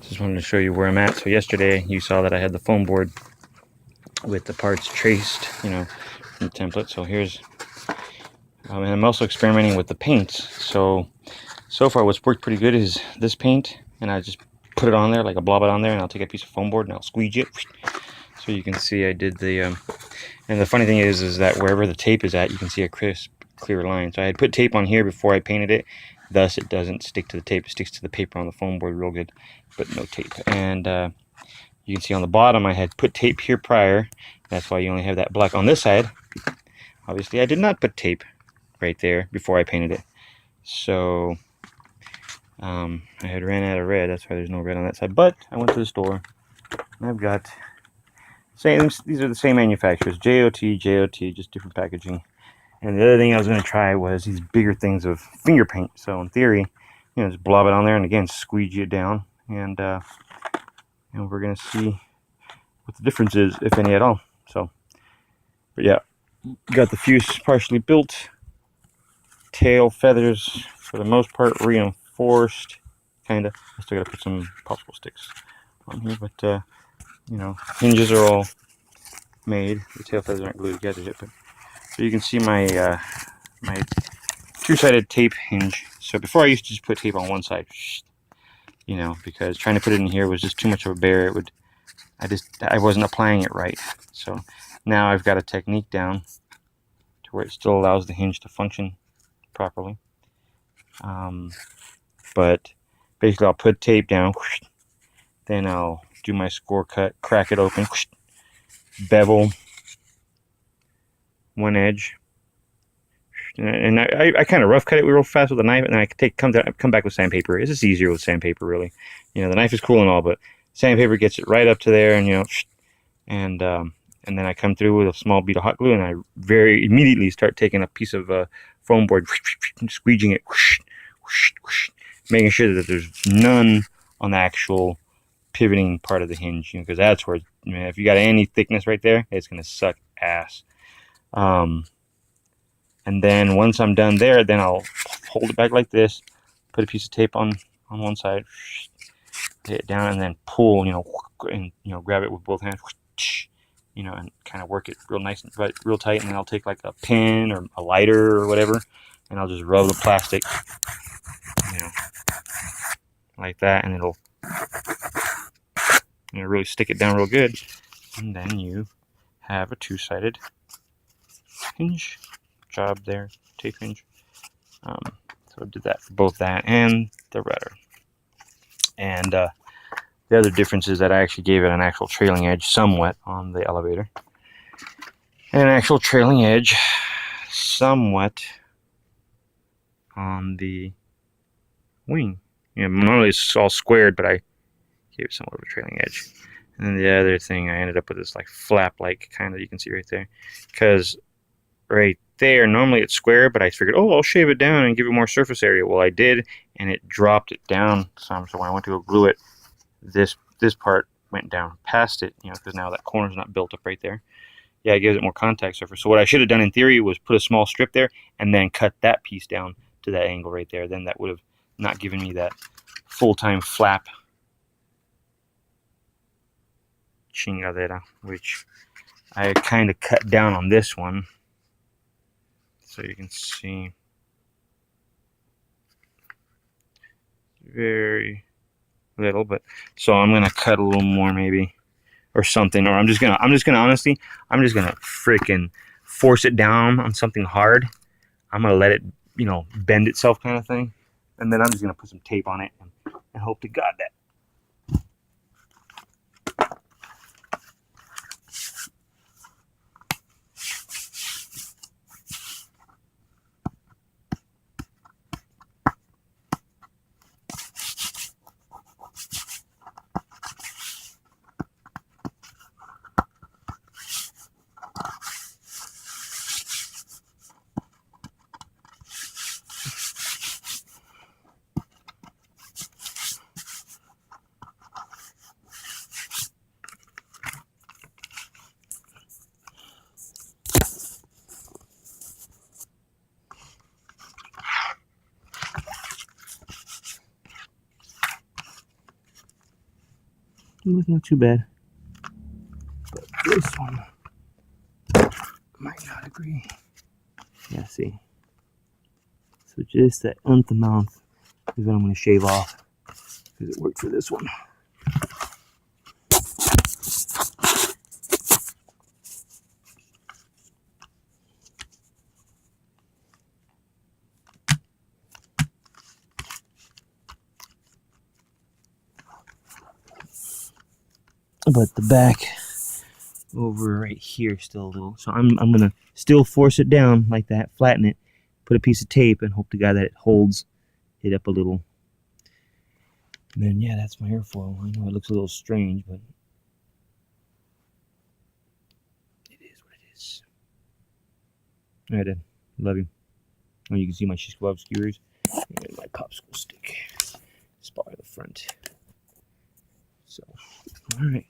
Just wanted to show you where I'm at. So yesterday you saw that I had the foam board with the parts traced, from the template. So here's, and I'm also experimenting with the paints. So far what's worked pretty good is this paint, and I just put it on there, like a blob it on there, and I'll take a piece of foam board and I'll squeegee it. So you can see I did the, and the funny thing is that wherever the tape is at, you can see a crisp, clear line. So I had put tape on here before I painted it, thus it doesn't stick to the tape. It sticks to the paper on the foam board real good, but no tape. And you can see on the bottom I had put tape here prior. That's why you only have that black on this side. Obviously I did not put tape right there before I painted it. So I had ran out of red. That's why there's no red on that side. But I went to the store and I've got these are the same manufacturers, JOT, just different packaging. And the other thing I was going to try was these bigger things of finger paint. So in theory, just blob it on there and again squeegee it down, and we're going to see what the difference is, if any at all. So, but yeah, got the fuse partially built. Tail feathers for the most part reinforced, kinda. I still gotta put some popsicle sticks on here, but hinges are all made. The tail feathers aren't glued together yet, but so you can see my my two-sided tape hinge. So before I used to just put tape on one side, because trying to put it in here was just too much of a bear. I wasn't applying it right. So now I've got a technique down to where it still allows the hinge to function properly. But basically I'll put tape down, then I'll do my score cut, crack it open, bevel one edge, and I kind of rough cut it real fast with a knife, and then I come back with sandpaper. It's just easier with sandpaper, really. The knife is cool and all, but sandpaper gets it right up to there, and then I come through with a small bead of hot glue, and I very immediately start taking a piece of foam board, squeegeeing it, making sure that there's none on the actual pivoting part of the hinge, because that's where, if you got any thickness right there, it's going to suck ass. And then once I'm done there, then I'll hold it back like this, put a piece of tape on one side, hit it down, and then pull, and grab it with both hands, and kind of work it real nice and real tight. And then I'll take like a pin or a lighter or whatever, and I'll just rub the plastic, like that, and it'll really stick it down real good. And then you have a two-sided hinge job there, tape hinge. So I did that for both that and the rudder. And the other difference is that I actually gave it an actual trailing edge somewhat on the elevator, and an actual trailing edge somewhat on the wing. Normally it's all squared, but I gave it somewhat of a trailing edge. And then the other thing, I ended up with this like flap-like kind of, you can see right there, because right there normally it's square, but I figured, I'll shave it down and give it more surface area. Well, I did, and it dropped it down some. So when I went to go glue it, this part went down past it, because now that corner's not built up right there. Yeah, it gives it more contact surface. So what I should have done in theory was put a small strip there and then cut that piece down to that angle right there. Then that would have not given me that full-time flap chingadera, which I kind of cut down on this one. So you can see very little, but so I'm gonna cut a little more maybe, or something, or I'm just gonna honestly, freaking force it down on something hard. I'm gonna let it, bend itself, kind of thing, and then I'm just gonna put some tape on it and hope to God that. Not too bad. But this one might not agree. Yeah, see. So just that nth amount is what I'm going to shave off because it worked for this one. But the back over right here still a little. So I'm gonna still force it down like that, flatten it, put a piece of tape, and hope to God that it holds it up a little. And then yeah, that's my airfoil. I know it looks a little strange, but it is what it is. All right, Dad. Love you. Oh, you can see my Shishkebab skewers and my popsicle stick. Spar the front. So, all right.